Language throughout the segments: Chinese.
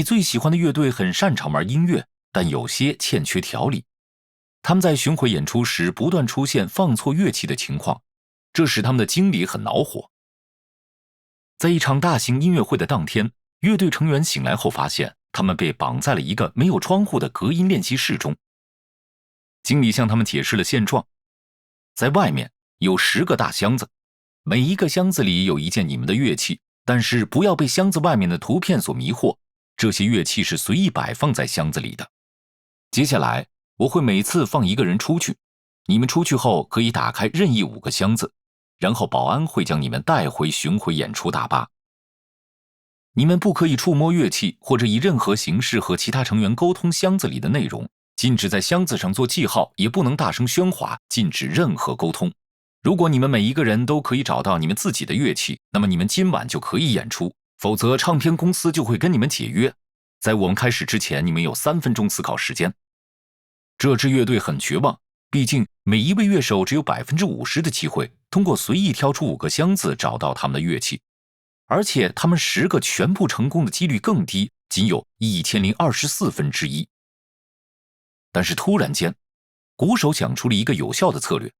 你最喜欢的乐队很擅长玩音乐，但有些欠缺条理。他们在巡回演出时不断出现放错乐器的情况，这使他们的经理很恼火。在一场大型音乐会的当天，乐队成员醒来后发现，他们被绑在了一个没有窗户的隔音练习室中。经理向他们解释了现状，在外面有10个大箱子，每一个箱子里有一件你们的乐器，但是不要被箱子外面的图片所迷惑，这些乐器是随意摆放在箱子里的。接下来我会每次放一个人出去，你们出去后可以打开任意5个箱子，然后保安会将你们带回巡回演出大巴。你们不可以触摸乐器，或者以任何形式和其他成员沟通箱子里的内容，禁止在箱子上做记号，也不能大声喧哗，禁止任何沟通。如果你们每一个人都可以找到你们自己的乐器，那么你们今晚就可以演出，否则唱片公司就会跟你们解约。在我们开始之前，你们有3分钟思考时间。这支乐队很绝望，毕竟每一位乐手只有 50% 的机会通过随意挑出5个箱子找到他们的乐器，而且他们10个全部成功的几率更低，仅有1024分之一。但是突然间，鼓手想出了一个有效的策略，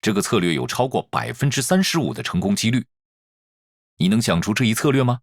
这个策略有超过 35% 的成功几率。你能想出这一策略吗？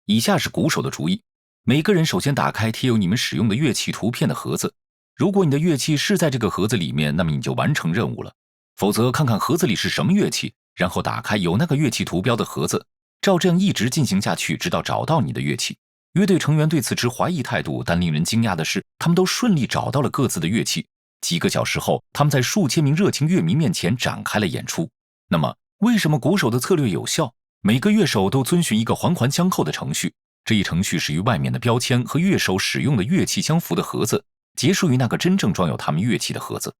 以下是鼓手的主意：每个人首先打开贴有你们使用的乐器图片的盒子，如果你的乐器是在这个盒子里面，那么你就完成任务了。否则看看盒子里是什么乐器，然后打开有那个乐器图标的盒子，照这样一直进行下去，直到找到你的乐器。乐队成员对此持怀疑态度，但令人惊讶的是，他们都顺利找到了各自的乐器。几个小时后，他们在数千名热情乐迷面前展开了演出。那么，为什么鼓手的策略有效？每个乐手都遵循一个环环相扣的程序，这一程序是与外面的标签和乐手使用的乐器相符的盒子，结束于那个真正装有他们乐器的盒子。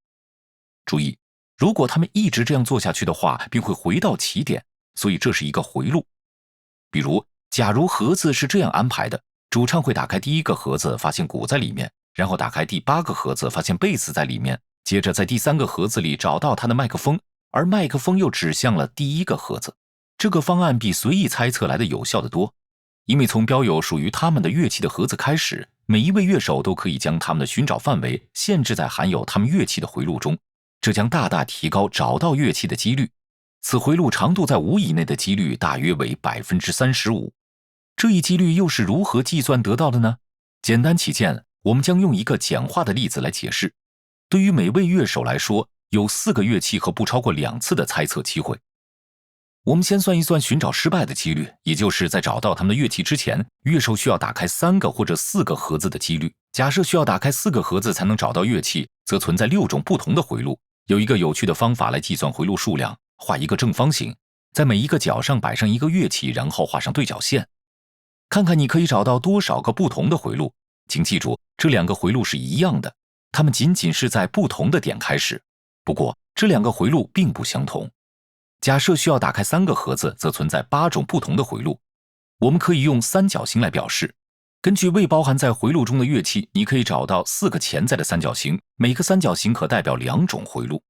注意，如果他们一直这样做下去的话，便会回到起点，所以这是一个回路。比如，假如盒子是这样安排的，主唱会打开第1个盒子，发现鼓在里面，然后打开第8个盒子，发现贝斯在里面，接着在第3个盒子里找到他的麦克风，而麦克风又指向了第1个盒子。这个方案比随意猜测来的有效得多，因为从标有属于他们的乐器的盒子开始，每一位乐手都可以将他们的寻找范围限制在含有他们乐器的回路中，这将大大提高找到乐器的几率。此回路长度在5以内的几率大约为 35%。 这一几率又是如何计算得到的呢？简单起见，我们将用一个简化的例子来解释。对于每位乐手来说，有4个乐器和不超过2次的猜测机会。我们先算一算寻找失败的几率，也就是在找到他们的乐器之前，乐手需要打开3个或者4个盒子的几率。假设需要打开4个盒子才能找到乐器，则存在6种不同的回路。有一个有趣的方法来计算回路数量，画一个正方形，在每一个角上摆上一个乐器，然后画上对角线，看看你可以找到多少个不同的回路。请记住，这2个回路是一样的，它们仅仅是在不同的点开始。不过，这2个回路并不相同。假设需要打开3个盒子，则存在8种不同的回路。我们可以用三角形来表示。根据未包含在回路中的乐器，你可以找到4个潜在的三角形，每个三角形可代表2种回路。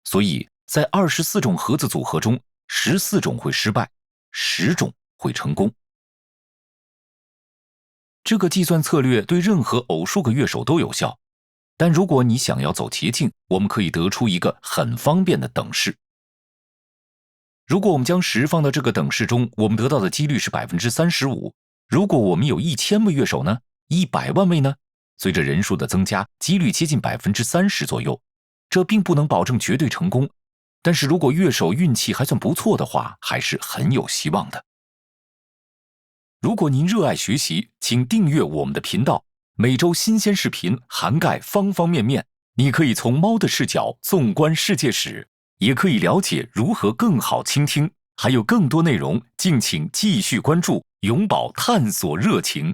所以在24种盒子组合中，14种会失败，10种会成功。这个计算策略对任何偶数个乐手都有效，但如果你想要走捷径，我们可以得出一个很方便的等式。如果我们将10放到这个等式中，我们得到的几率是 35%。 如果我们有1000位乐手呢？100万位呢？随着人数的增加，几率接近 30% 左右。这并不能保证绝对成功，但是如果乐手运气还算不错的话，还是很有希望的。如果您热爱学习，请订阅我们的频道，每周新鲜视频涵盖方方面面，你可以从猫的视角纵观世界史，也可以了解如何更好倾听，还有更多内容，敬请继续关注，永葆探索热情。